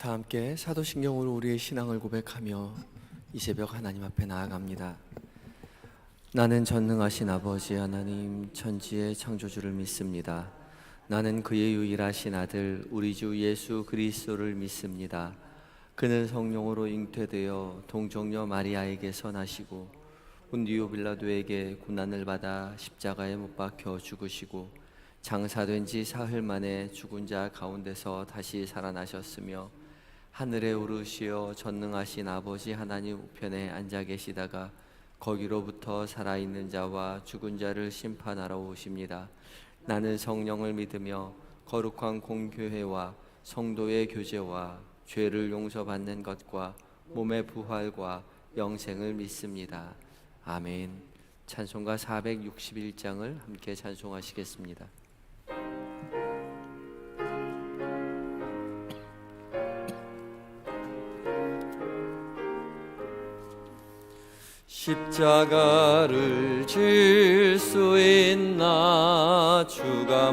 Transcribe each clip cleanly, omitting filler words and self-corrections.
다 함께 사도신경으로 우리의 신앙을 고백하며 이 새벽 하나님 앞에 나아갑니다. 나는 전능하신 아버지 하나님 천지의 창조주를 믿습니다. 나는 그의 유일하신 아들 우리 주 예수 그리스도를 믿습니다. 그는 성령으로 잉태되어 동정녀 마리아에게서 나시고 본디오 빌라도에게 고난을 받아 십자가에 못 박혀 죽으시고 장사된 지 사흘 만에 죽은 자 가운데서 다시 살아나셨으며 하늘에 오르시어 전능하신 아버지 하나님 우편에 앉아 계시다가 거기로부터 살아있는 자와 죽은 자를 심판하러 오십니다. 나는 성령을 믿으며 거룩한 공교회와 성도의 교제와 죄를 용서받는 것과 몸의 부활과 영생을 믿습니다. 아멘. 찬송가 461장을 함께 찬송하시겠습니다. 십자가를 질 수 있나 주가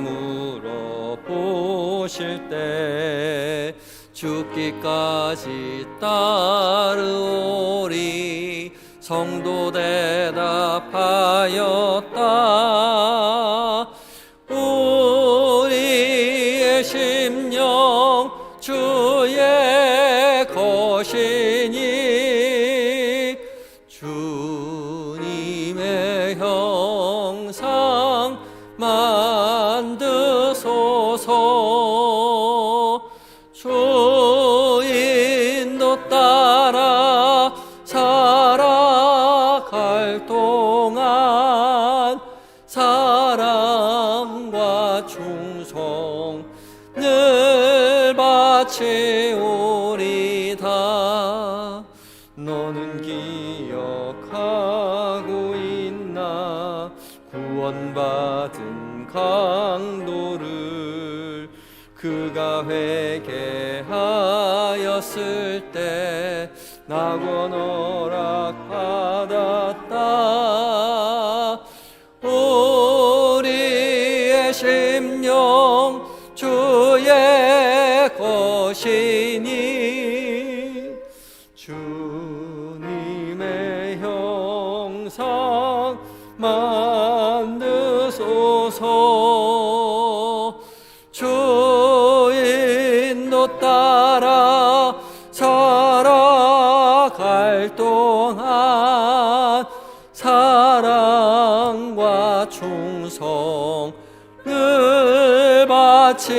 물어보실 때 죽기까지 따르오리 성도 대답하였다. 우리의 심령 주의 것이니 주님의 형상 만드소서. 주인도 따라 살아갈 동안 사랑과 충성 늘 바치오리다. 너는 기억하고 있나 구원받은 강도를 그가 회개하였을 때 낙원 허락받았다. 우리의 심령 주의 것이니 주님의 형상 만드소서. 주인도 따라 살아갈 동안 사랑과 충성 늘 바치오리다.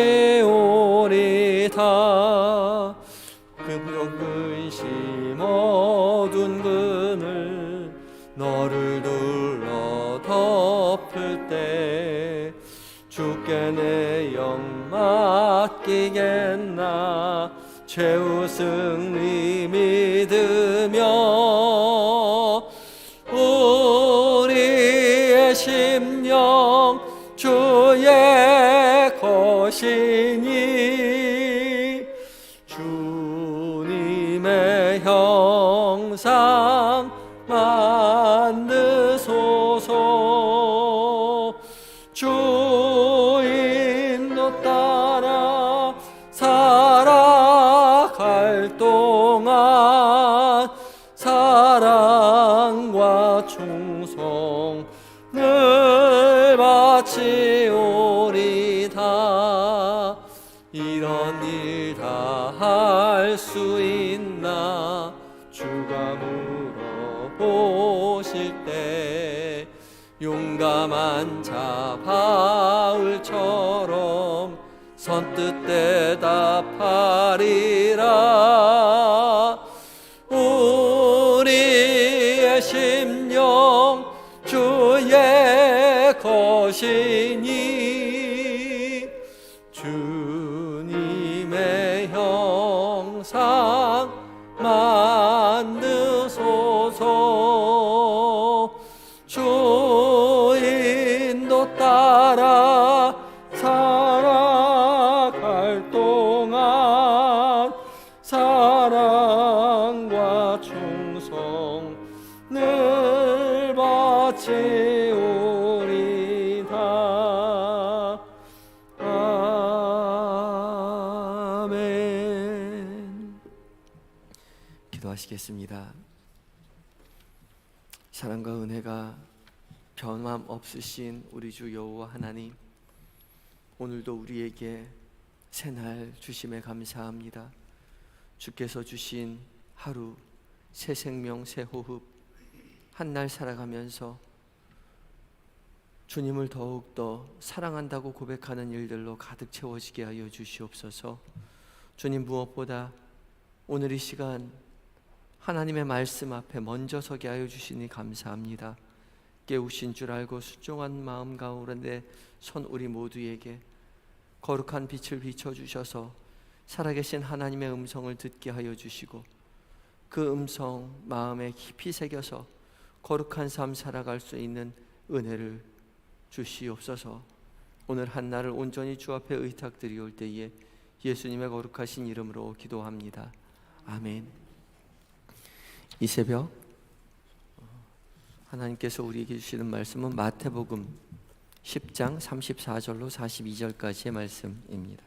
근심 어두운 그늘 너를 둘러 덮을 때 주께 내 영 맡기겠나 최후 승리 믿으며. 우리의 심령 주의 것이니 주님의 형상 만드소서. 주인도 따라 살아갈 동안 사랑과 충성 늘 바치오리다. 이런 일 다 할 수 있나 주가 물어보실 때 용감한 자 바울처럼 선뜻 대답하리라. 우리의 심령 주의 것이니 주님의 형상 만드소서. 주인도 따라 살아갈 동안 사랑과 충성 늘 바치오리다. 아멘. 기도하시겠습니다. 사랑과 은혜가 변함없으신 우리 주 여호와 하나님, 오늘도 우리에게 새날 주심에 감사합니다. 주께서 주신 하루, 새 생명, 새 호흡, 한날 살아가면서 주님을 더욱더 사랑한다고 고백하는 일들로 가득 채워지게 하여 주시옵소서. 주님, 무엇보다 오늘 이 시간 하나님의 말씀 앞에 먼저 서게 하여 주시니 감사합니다. 깨우신 줄 알고 순종한 마음 가운데 선 우리 모두에게 거룩한 빛을 비춰주셔서 살아계신 하나님의 음성을 듣게 하여 주시고, 그 음성 마음에 깊이 새겨서 거룩한 삶 살아갈 수 있는 은혜를 주시옵소서. 오늘 한날을 온전히 주 앞에 의탁드리올 때에 예수님의 거룩하신 이름으로 기도합니다. 아멘. 이 새벽 하나님께서 우리에게 주시는 말씀은 마태복음 10장 34절로 42절까지의 말씀입니다.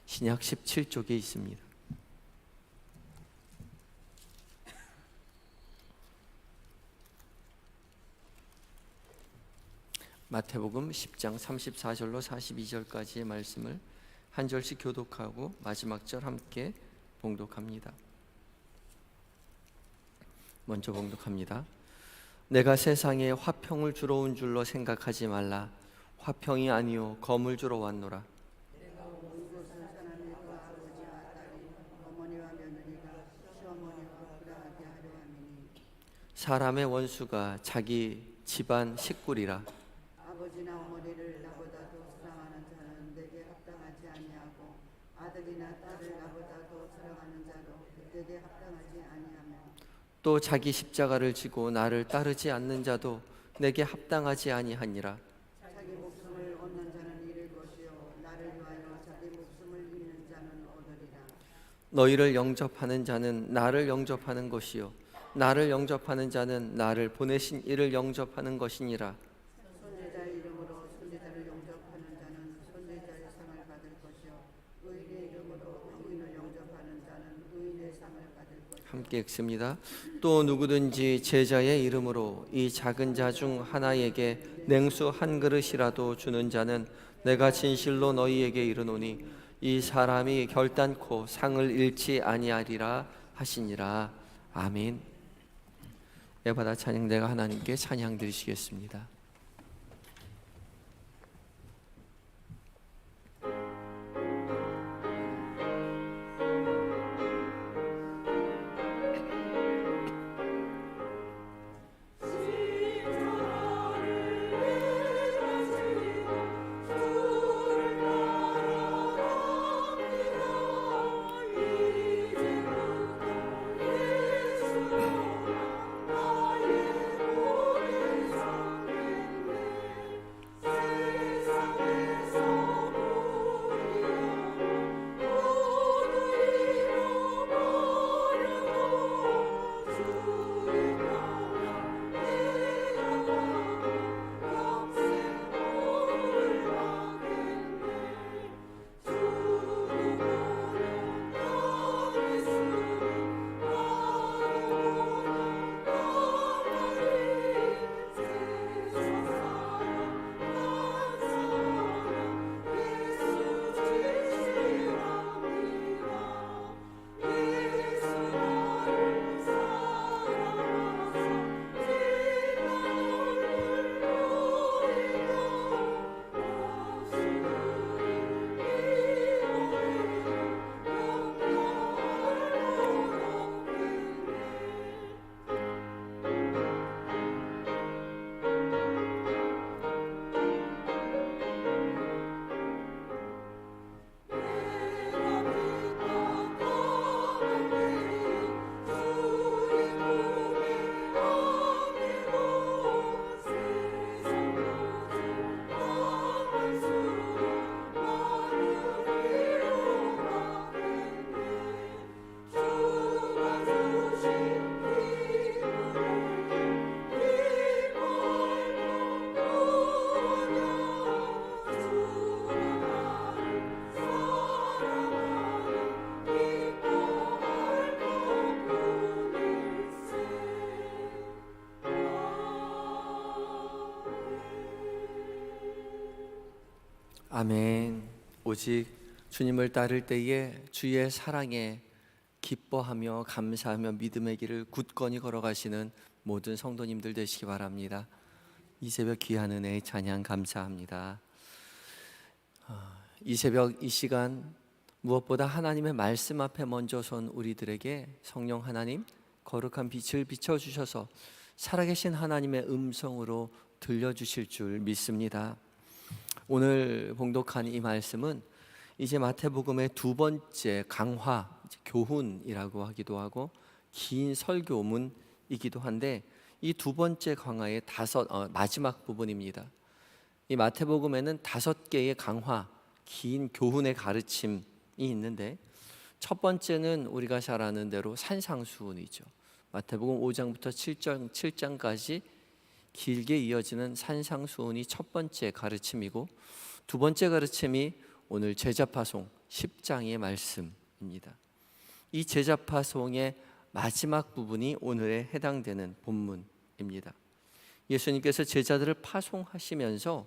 신약 17쪽에 있습니다. 마태복음 10장 34절로 42절까지의 말씀을 한 절씩 교독하고 마지막 절 함께 봉독합니다. 먼저 봉독합니다. 내가 세상에 화평을 주러 온 줄로 생각하지 말라. 화평이 아니요 검을 주러 왔노라. 내가 온 곳은 사람의 그 아버지와 딸이 어머니와 며느리가 시어머니와 부당하게 하려 함이니 사람의 원수가 자기 집안 식구리라. 아버지나 어머니를 나보다도 사랑하는 자는 내게 합당하지 아니하고 아들이나 딸을 나보다도 사랑하는 자도 내게 합당하지 아니하며 또 자기 십자가를 지고 나를 따르지 않는 자도 내게 합당하지 아니하니라. 자기 목숨을 얻는 자는 잃을 것이요 나를 위하여 자기 목숨을 잃는 자는 얻으리라. 너희를 영접하는 자는 나를 영접하는 것이요 나를 영접하는 자는 나를 보내신 이를 영접하는 것이니라. 선지자의 이름으로 선지자를 영접하는 자는 선지자의 상을 받을 것이요 의인의 이름으로 의인을 영접하는 자는 의인의 상을 받을 것이요. 함께 읽습니다. 또 누구든지 제자의 이름으로 이 작은 자 중 하나에게 냉수 한 그릇이라도 주는 자는 내가 진실로 너희에게 이르노니 이 사람이 결단코 상을 잃지 아니하리라 하시니라. 아멘. 예받아 찬양대가 하나님께 찬양 드리시겠습니다. 아멘. 오직 주님을 따를 때에 주의 사랑에 기뻐하며 감사하며 믿음의 길을 굳건히 걸어가시는 모든 성도님들 되시기 바랍니다. 이 새벽 귀한 은혜에 찬양 감사합니다. 이 새벽 이 시간 무엇보다 하나님의 말씀 앞에 먼저 선 우리들에게 성령 하나님 거룩한 빛을 비춰주셔서 살아계신 하나님의 음성으로 들려주실 줄 믿습니다. 오늘 봉독한 이 말씀은 이제 마태복음의 두 번째 강화, 교훈이라고 하기도 하고 긴 설교문이기도 한데 이 두 번째 강화의 마지막 부분입니다. 이 마태복음에는 5개의 강화, 긴 교훈의 가르침이 있는데 첫 번째는 우리가 잘 아는 대로 산상수훈이죠. 마태복음 5장부터 7장까지 길게 이어지는 산상수훈이 첫 번째 가르침이고 두 번째 가르침이 오늘 제자파송 10장의 말씀입니다. 이 제자파송의 마지막 부분이 오늘에 해당되는 본문입니다. 예수님께서 제자들을 파송하시면서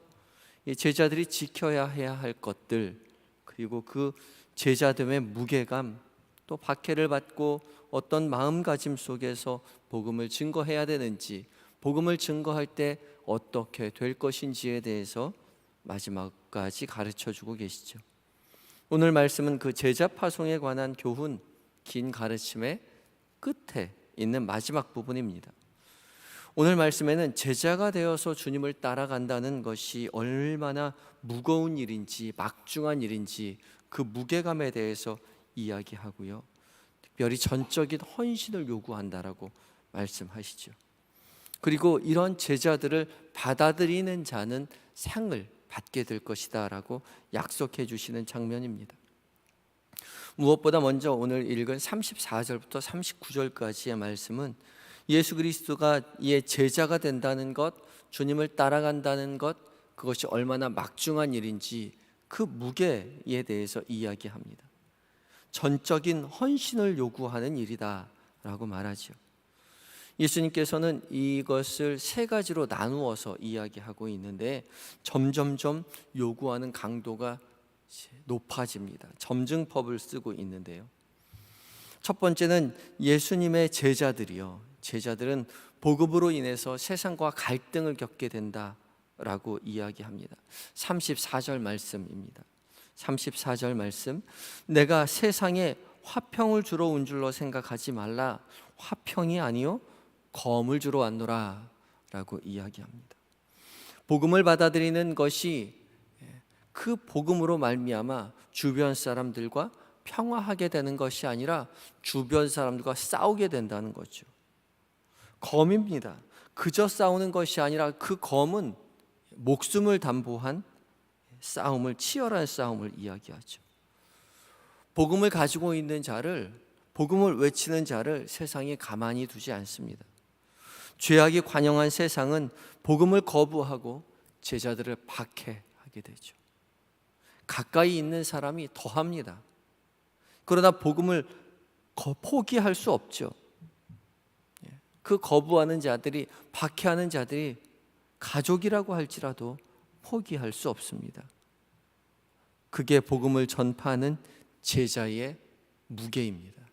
제자들이 지켜야 해야 할 것들, 그리고 그 제자됨의 무게감, 또 박해를 받고 어떤 마음가짐 속에서 복음을 증거해야 되는지, 복음을 증거할 때 어떻게 될 것인지에 대해서 마지막까지 가르쳐주고 계시죠. 오늘 말씀은 그 제자 파송에 관한 교훈, 긴 가르침의 끝에 있는 마지막 부분입니다. 오늘 말씀에는 제자가 되어서 주님을 따라간다는 것이 얼마나 무거운 일인지, 막중한 일인지 그 무게감에 대해서 이야기하고요. 특별히 전적인 헌신을 요구한다라고 말씀하시죠. 그리고 이런 제자들을 받아들이는 자는 상을 받게 될 것이다 라고 약속해 주시는 장면입니다. 무엇보다 먼저 오늘 읽은 34절부터 39절까지의 말씀은 예수 그리스도가 이의 제자가 된다는 것, 주님을 따라간다는 것, 그것이 얼마나 막중한 일인지 그 무게에 대해서 이야기합니다. 전적인 헌신을 요구하는 일이다 라고 말하죠. 예수님께서는 이것을 세 가지로 나누어서 이야기하고 있는데 점점점 요구하는 강도가 높아집니다. 점증법을 쓰고 있는데요. 첫 번째는 예수님의 제자들은 복음으로 인해서 세상과 갈등을 겪게 된다라고 이야기합니다. 34절 말씀입니다. 34절 말씀, 내가 세상에 화평을 주러 온 줄로 생각하지 말라. 화평이 아니요 검을 주러 왔노라 라고 이야기합니다. 복음을 받아들이는 것이 그 복음으로 말미암아 주변 사람들과 평화하게 되는 것이 아니라 주변 사람들과 싸우게 된다는 거죠. 검입니다. 그저 싸우는 것이 아니라 그 검은 목숨을 담보한 싸움을, 치열한 싸움을 이야기하죠. 복음을 가지고 있는 자를, 복음을 외치는 자를 세상이 가만히 두지 않습니다. 죄악이 관영한 세상은 복음을 거부하고 제자들을 박해하게 되죠. 가까이 있는 사람이 더합니다. 그러나 복음을 포기할 수 없죠. 그 거부하는 자들이, 박해하는 자들이 가족이라고 할지라도 포기할 수 없습니다. 그게 복음을 전파하는 제자의 무게입니다.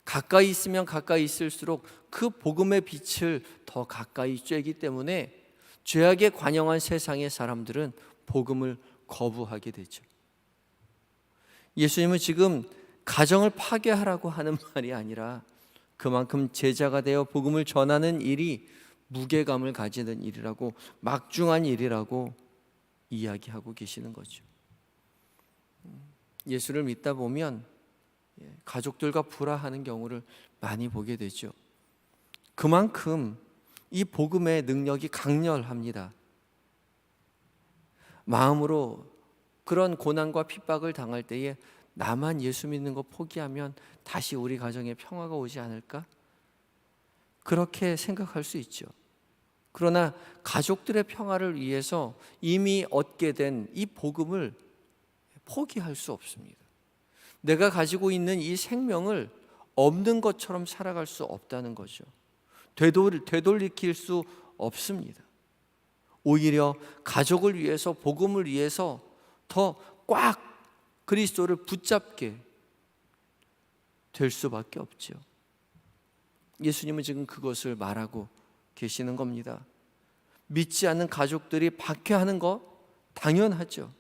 가까이 있으면 가까이 있을수록 그 복음의 빛을 더 가까이 쬐기 때문에 죄악에 관영한 세상의 사람들은 복음을 거부하게 되죠. 예수님은 지금 가정을 파괴하라고 하는 말이 아니라 그만큼 제자가 되어 복음을 전하는 일이 무게감을 가지는 일이라고, 막중한 일이라고 이야기하고 계시는 거죠. 예수를 믿다 보면 가족들과 불화하는 경우를 많이 보게 되죠. 그만큼 이 복음의 능력이 강렬합니다. 마음으로 그런 고난과 핍박을 당할 때에 나만 예수 믿는 거 포기하면 다시 우리 가정에 평화가 오지 않을까? 그렇게 생각할 수 있죠. 그러나 가족들의 평화를 위해서 이미 얻게 된 이 복음을 포기할 수 없습니다. 내가 가지고 있는 이 생명을 없는 것처럼 살아갈 수 없다는 거죠. 되돌이킬 수 없습니다. 오히려 가족을 위해서, 복음을 위해서 더 꽉 그리스도를 붙잡게 될 수밖에 없죠. 예수님은 지금 그것을 말하고 계시는 겁니다. 믿지 않는 가족들이 박해하는 거 당연하죠.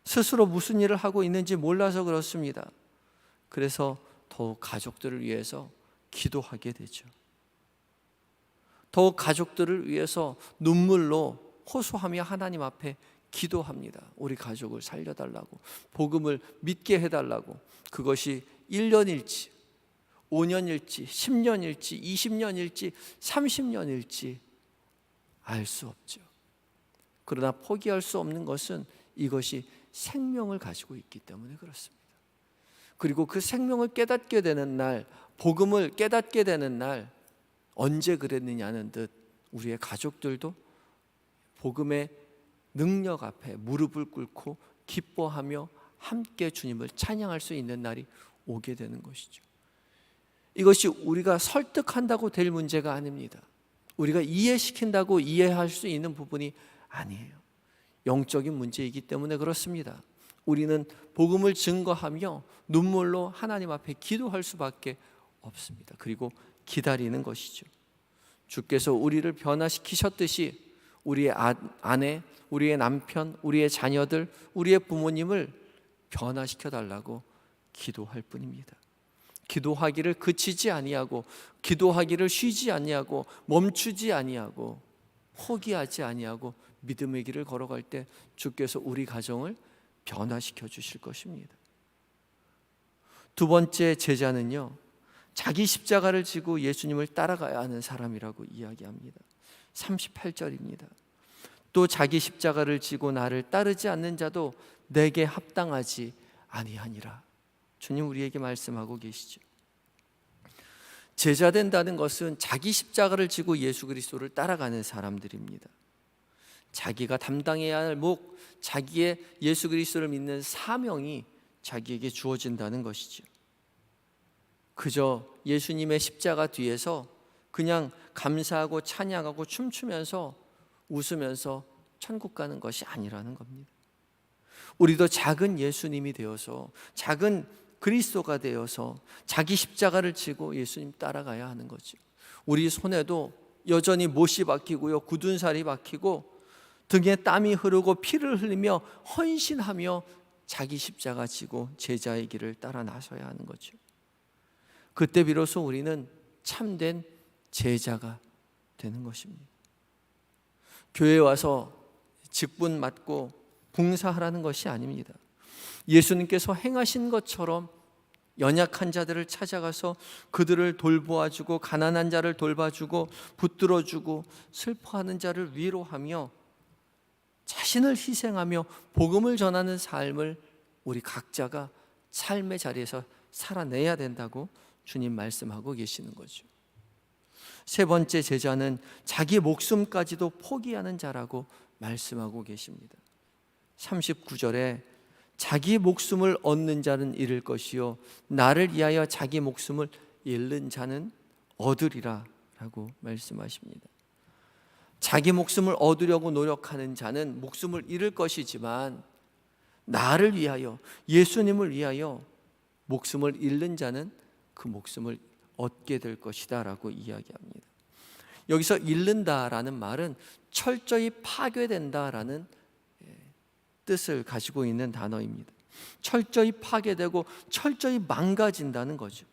스스로 무슨 일을 하고 있는지 몰라서 그렇습니다. 그래서 더욱 가족들을 위해서 기도하게 되죠. 더욱 가족들을 위해서 눈물로 호소하며 하나님 앞에 기도합니다. 우리 가족을 살려달라고, 복음을 믿게 해달라고. 그것이 1년일지 5년일지 10년일지 20년일지 30년일지 알 수 없죠. 그러나 포기할 수 없는 것은 이것이 생명을 가지고 있기 때문에 그렇습니다. 그리고 그 생명을 깨닫게 되는 날, 복음을 깨닫게 되는 날, 언제 그랬느냐는 듯 우리의 가족들도 복음의 능력 앞에 무릎을 꿇고 기뻐하며 함께 주님을 찬양할 수 있는 날이 오게 되는 것이죠. 이것이 우리가 설득한다고 될 문제가 아닙니다. 우리가 이해시킨다고 이해할 수 있는 부분이 아니에요. 영적인 문제이기 때문에 그렇습니다. 우리는 복음을 증거하며 눈물로 하나님 앞에 기도할 수밖에 없습니다. 그리고 기다리는 것이죠. 주께서 우리를 변화시키셨듯이 우리의 아내, 우리의 남편, 우리의 자녀들, 우리의 부모님을 변화시켜 달라고 기도할 뿐입니다. 기도하기를 그치지 아니하고, 기도하기를 쉬지 아니하고, 멈추지 아니하고, 포기하지 아니하고 믿음의 길을 걸어갈 때 주께서 우리 가정을 변화시켜 주실 것입니다. 두 번째 제자는요, 자기 십자가를 지고 예수님을 따라가야 하는 사람이라고 이야기합니다. 38절입니다. 또 자기 십자가를 지고 나를 따르지 않는 자도 내게 합당하지 아니하니라. 주님 우리에게 말씀하고 계시죠. 제자 된다는 것은 자기 십자가를 지고 예수 그리스도를 따라가는 사람들입니다. 자기가 담당해야 할 목, 자기의 예수 그리스도를 믿는 사명이 자기에게 주어진다는 것이죠. 그저 예수님의 십자가 뒤에서 그냥 감사하고 찬양하고 춤추면서 웃으면서 천국 가는 것이 아니라는 겁니다. 우리도 작은 예수님이 되어서, 작은 그리스도가 되어서 자기 십자가를 지고 예수님 따라가야 하는 거죠. 우리 손에도 여전히 못이 박히고요, 굳은 살이 박히고 등에 땀이 흐르고 피를 흘리며 헌신하며 자기 십자가 지고 제자의 길을 따라 나서야 하는 거죠. 그때 비로소 우리는 참된 제자가 되는 것입니다. 교회에 와서 직분 맡고 봉사하라는 것이 아닙니다. 예수님께서 행하신 것처럼 연약한 자들을 찾아가서 그들을 돌보아주고, 가난한 자를 돌봐주고, 붙들어주고, 슬퍼하는 자를 위로하며 자신을 희생하며 복음을 전하는 삶을 우리 각자가 삶의 자리에서 살아내야 된다고 주님 말씀하고 계시는 거죠. 세 번째 제자는 자기 목숨까지도 포기하는 자라고 말씀하고 계십니다. 39절에 자기 목숨을 얻는 자는 잃을 것이요 나를 위하여 자기 목숨을 잃는 자는 얻으리라 라고 말씀하십니다. 자기 목숨을 얻으려고 노력하는 자는 목숨을 잃을 것이지만 나를 위하여, 예수님을 위하여 목숨을 잃는 자는 그 목숨을 얻게 될 것이다 라고 이야기합니다. 여기서 잃는다라는 말은 철저히 파괴된다라는 뜻을 가지고 있는 단어입니다. 철저히 파괴되고 철저히 망가진다는 거죠.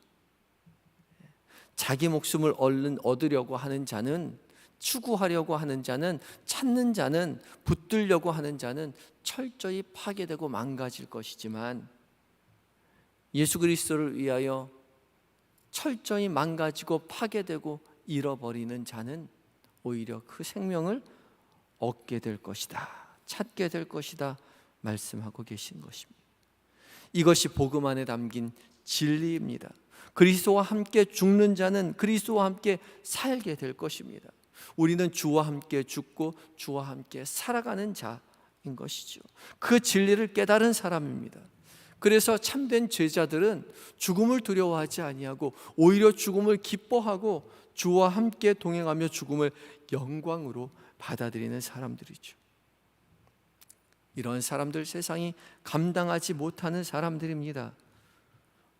자기 목숨을 얼른 얻으려고 하는 자는, 추구하려고 하는 자는, 찾는 자는, 붙들려고 하는 자는 철저히 파괴되고 망가질 것이지만 예수 그리스도를 위하여 철저히 망가지고 파괴되고 잃어버리는 자는 오히려 그 생명을 얻게 될 것이다, 찾게 될 것이다 말씀하고 계신 것입니다. 이것이 복음 안에 담긴 진리입니다. 그리스도와 함께 죽는 자는 그리스도와 함께 살게 될 것입니다. 우리는 주와 함께 죽고 주와 함께 살아가는 자인 것이죠. 그 진리를 깨달은 사람입니다. 그래서 참된 제자들은 죽음을 두려워하지 아니하고 오히려 죽음을 기뻐하고 주와 함께 동행하며 죽음을 영광으로 받아들이는 사람들이죠. 이런 사람들 세상이 감당하지 못하는 사람들입니다.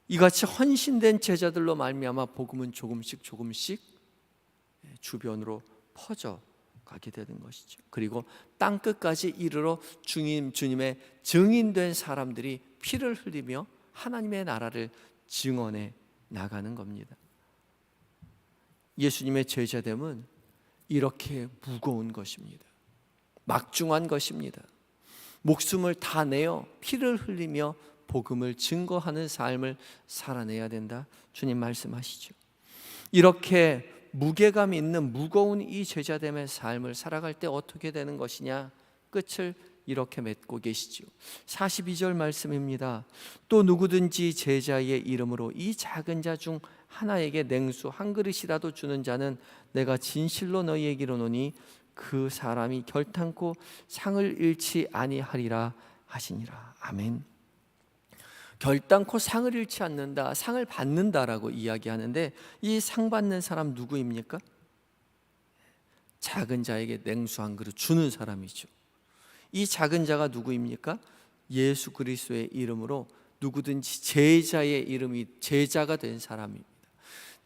이같이 헌신된 제자들로 말미암아 복음은 조금씩 주변으로 퍼져 가게 되는 것이죠. 그리고 땅 끝까지 이르러 주님의 증인된 사람들이 피를 흘리며 하나님의 나라를 증언해 나가는 겁니다. 예수님의 제자됨은 이렇게 무거운 것입니다. 막중한 것입니다. 목숨을 다 내어 피를 흘리며 복음을 증거하는 삶을 살아내야 된다. 주님 말씀하시죠. 이렇게 무게감 있는 무거운 이 제자됨의 삶을 살아갈 때 어떻게 되는 것이냐? 끝을 이렇게 맺고 계시죠. 42절 말씀입니다. 또 누구든지 제자의 이름으로 이 작은 자 중 하나에게 냉수 한 그릇이라도 주는 자는 내가 진실로 너희에게 이르노니 그 사람이 결탄코 상을 잃지 아니하리라 하시니라. 아멘. 결단코 상을 잃지 않는다, 상을 받는다라고 이야기하는데 이 상 받는 사람 누구입니까? 작은 자에게 냉수 한 그릇 주는 사람이죠. 이 작은 자가 누구입니까? 예수 그리스도의 이름으로 누구든지 제자의 이름이 제자가 된 사람입니다.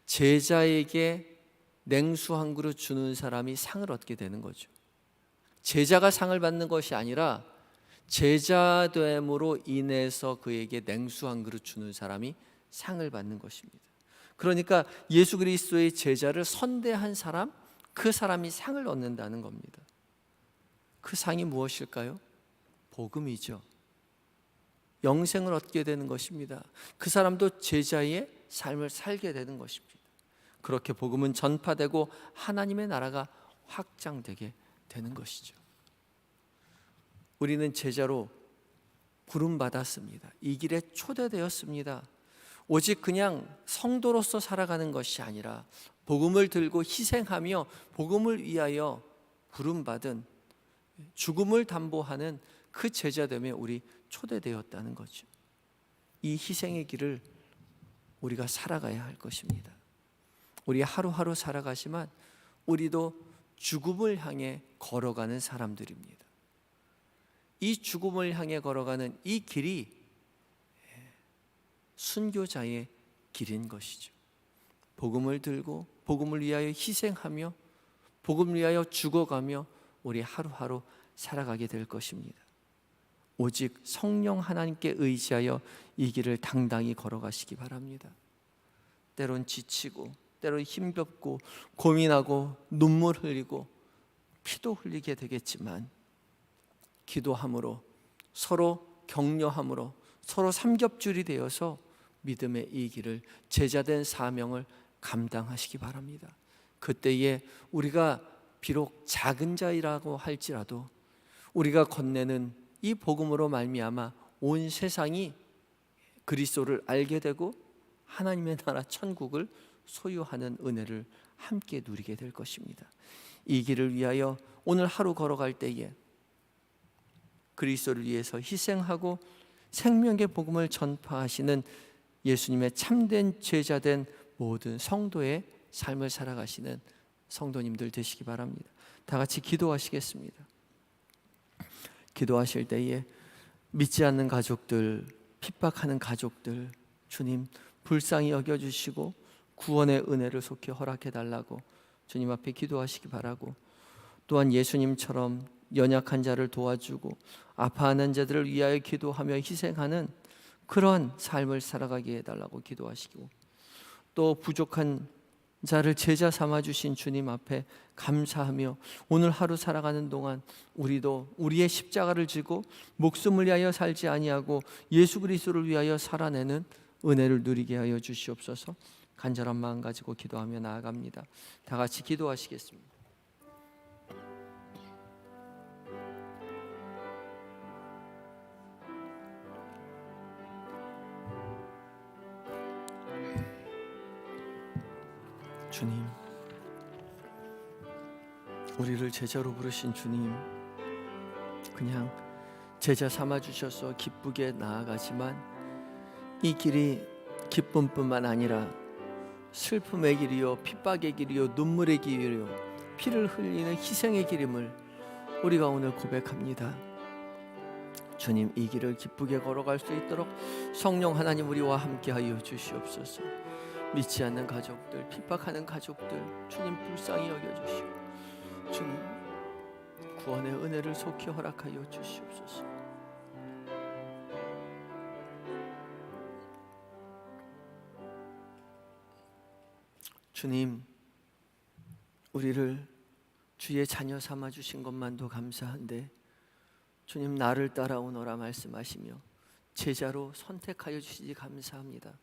제자에게 냉수 한 그릇 주는 사람이 상을 얻게 되는 거죠. 제자가 상을 받는 것이 아니라 제자됨으로 인해서 그에게 냉수 한 그릇 주는 사람이 상을 받는 것입니다. 그러니까 예수 그리스도의 제자를 선대한 사람, 그 사람이 상을 얻는다는 겁니다. 그 상이 무엇일까요? 복음이죠. 영생을 얻게 되는 것입니다. 그 사람도 제자의 삶을 살게 되는 것입니다. 그렇게 복음은 전파되고 하나님의 나라가 확장되게 되는 것이죠. 우리는 제자로 부름받았습니다. 이 길에 초대되었습니다. 오직 그냥 성도로서 살아가는 것이 아니라 복음을 들고 희생하며 복음을 위하여 부름받은 죽음을 담보하는 그 제자됨에 우리 초대되었다는 거죠. 이 희생의 길을 우리가 살아가야 할 것입니다. 우리 하루하루 살아가지만 우리도 죽음을 향해 걸어가는 사람들입니다. 이 죽음을 향해 걸어가는 이 길이 순교자의 길인 것이죠. 복음을 들고 복음을 위하여 희생하며 복음을 위하여 죽어가며 우리 하루하루 살아가게 될 것입니다. 오직 성령 하나님께 의지하여 이 길을 당당히 걸어가시기 바랍니다. 때론 지치고 때론 힘겹고 고민하고 눈물 흘리고 피도 흘리게 되겠지만 기도함으로 서로 격려함으로 서로 삼겹줄이 되어서 믿음의 이 길을 제자된 사명을 감당하시기 바랍니다. 그때에 우리가 비록 작은 자이라고 할지라도 우리가 건네는 이 복음으로 말미암아 온 세상이 그리스도를 알게 되고 하나님의 나라 천국을 소유하는 은혜를 함께 누리게 될 것입니다. 이 길을 위하여 오늘 하루 걸어갈 때에 그리스도를 위해서 희생하고 생명의 복음을 전파하시는 예수님의 참된 제자된 모든 성도의 삶을 살아가시는 성도님들 되시기 바랍니다. 다 같이 기도하시겠습니다. 기도하실 때에 믿지 않는 가족들, 핍박하는 가족들 주님 불쌍히 여겨주시고 구원의 은혜를 속히 허락해 달라고 주님 앞에 기도하시기 바라고, 또한 예수님처럼 연약한 자를 도와주고 아파하는 자들을 위하여 기도하며 희생하는 그런 삶을 살아가게 해달라고 기도하시고, 또 부족한 자를 제자 삼아주신 주님 앞에 감사하며 오늘 하루 살아가는 동안 우리도 우리의 십자가를 지고 목숨을 위하여 살지 아니하고 예수 그리스도를 위하여 살아내는 은혜를 누리게 하여 주시옵소서. 간절한 마음 가지고 기도하며 나아갑니다. 다 같이 기도하시겠습니다. 주님, 우리를 제자로 부르신 주님, 그냥 제자 삼아 주셔서 기쁘게 나아가지만 이 길이 기쁨뿐만 아니라 슬픔의 길이요, 핍박의 길이요, 눈물의 길이요, 피를 흘리는 희생의 기름을 우리가 오늘 고백합니다. 주님, 이 길을 기쁘게 걸어갈 수 있도록 성령 하나님 우리와 함께하여 주시옵소서. 믿지 않는 가족들, 핍박하는 가족들 주님 불쌍히 여겨주시고 주님 구원의 은혜를 속히 허락하여 주시옵소서. 주님, 우리를 주의 자녀 삼아 주신 것만도 감사한데 주님, 나를 따라오너라 말씀하시며 제자로 선택하여 주시지 감사합니다.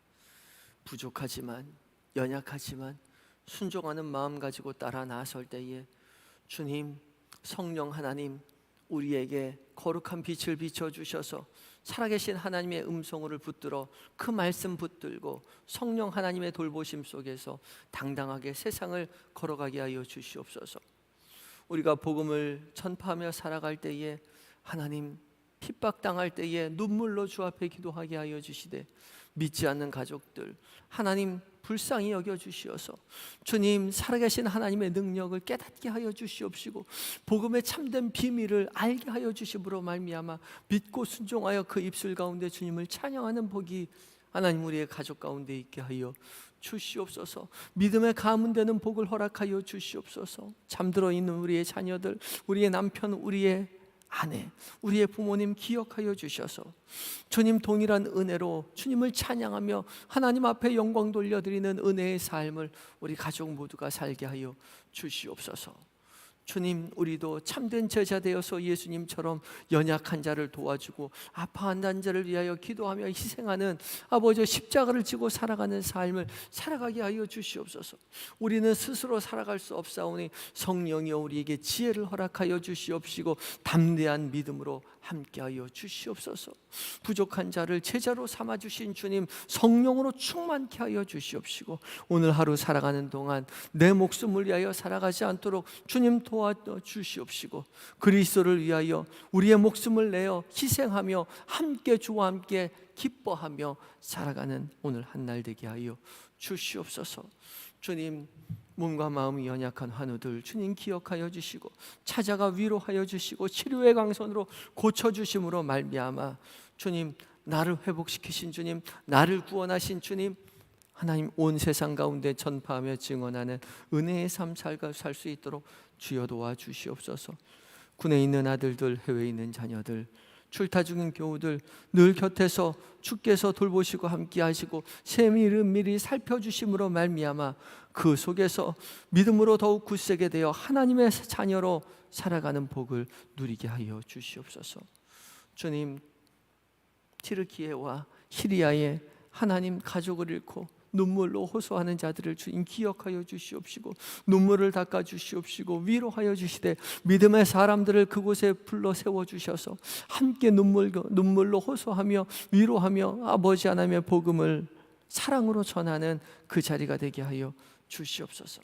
부족하지만 연약하지만 순종하는 마음 가지고 따라 나설 때에 주님, 성령 하나님 우리에게 거룩한 빛을 비춰주셔서 살아계신 하나님의 음성을 붙들어 그 말씀 붙들고 성령 하나님의 돌보심 속에서 당당하게 세상을 걸어가게 하여 주시옵소서. 우리가 복음을 전파하며 살아갈 때에 하나님, 핍박당할 때에 눈물로 주 앞에 기도하게 하여 주시되 믿지 않는 가족들 하나님 불쌍히 여겨주시어서 주님, 살아계신 하나님의 능력을 깨닫게 하여 주시옵시고 복음의 참된 비밀을 알게 하여 주심으로 말미암아 믿고 순종하여 그 입술 가운데 주님을 찬양하는 복이 하나님 우리의 가족 가운데 있게 하여 주시옵소서. 믿음의 가문되는 복을 허락하여 주시옵소서. 잠들어 있는 우리의 자녀들, 우리의 남편, 우리의 아내, 우리의 부모님 기억하여 주셔서 주님 동일한 은혜로 주님을 찬양하며 하나님 앞에 영광 돌려드리는 은혜의 삶을 우리 가족 모두가 살게 하여 주시옵소서. 주님, 우리도 참된 제자 되어서 예수님처럼 연약한 자를 도와주고 아파한다는 자를 위하여 기도하며 희생하는 아버지 십자가를 지고 살아가는 삶을 살아가게 하여 주시옵소서. 우리는 스스로 살아갈 수 없사오니 성령이여 우리에게 지혜를 허락하여 주시옵시고 담대한 믿음으로 함께하여 주시옵소서. 부족한 자를 제자로 삼아주신 주님, 성령으로 충만케 하여 주시옵시고 오늘 하루 살아가는 동안 내 목숨을 위하여 살아가지 않도록 주님 도와주시옵시고 그리스도를 위하여 우리의 목숨을 내어 희생하며 함께 주와 함께 기뻐하며 살아가는 오늘 한날 되게 하여 주시옵소서. 주님, 몸과 마음이 연약한 환우들 주님 기억하여 주시고 찾아가 위로하여 주시고 치료의 강선으로 고쳐주심으로 말미암아 주님, 나를 회복시키신 주님, 나를 구원하신 주님, 하나님 온 세상 가운데 전파하며 증언하는 은혜의 삶 살 수 있도록 주여 도와주시옵소서. 군에 있는 아들들, 해외에 있는 자녀들, 출타 중인 교우들 늘 곁에서 주께서 돌보시고 함께 하시고 세밀히 살펴주심으로 말미암아 그 속에서 믿음으로 더욱 굳세게 되어 하나님의 자녀로 살아가는 복을 누리게 하여 주시옵소서. 주님, 티르키예와 시리아의 하나님 가족을 잃고 눈물로 호소하는 자들을 주님 기억하여 주시옵시고 눈물을 닦아 주시옵시고 위로하여 주시되 믿음의 사람들을 그곳에 불러 세워 주셔서 함께 눈물로 호소하며 위로하며 아버지 하나님의 복음을 사랑으로 전하는 그 자리가 되게 하여 주시옵소서.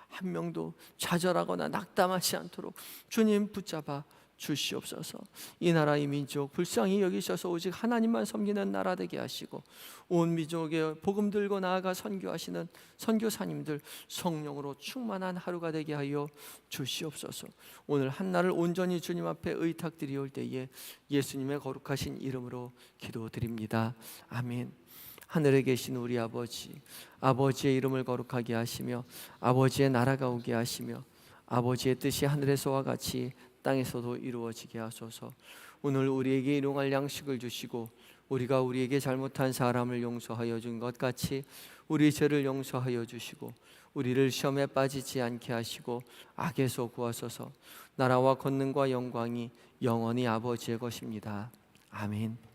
한 명도 좌절하거나 낙담하지 않도록 주님 붙잡아 주시옵소서. 이 나라의 민족 불쌍히 여기셔서 오직 하나님만 섬기는 나라 되게 하시고 온 민족에 복음 들고 나아가 선교하시는 선교사님들 성령으로 충만한 하루가 되게 하여 주시옵소서. 오늘 한날을 온전히 주님 앞에 의탁드리올 때에 예수님의 거룩하신 이름으로 기도드립니다. 아멘. 하늘에 계신 우리 아버지, 아버지의 이름을 거룩하게 하시며 아버지의 나라가 오게 하시며 아버지의 뜻이 하늘에서와 같이 땅에서도 이루어지게 하소서. 오늘 우리에게 일용할 양식을 주시고 우리가 우리에게 잘못한 사람을 용서하여 준 것 같이 우리 죄를 용서하여 주시고 우리를 시험에 빠지지 않게 하시고 악에서 구하소서. 나라와 권능과 영광이 영원히 아버지의 것입니다. 아멘.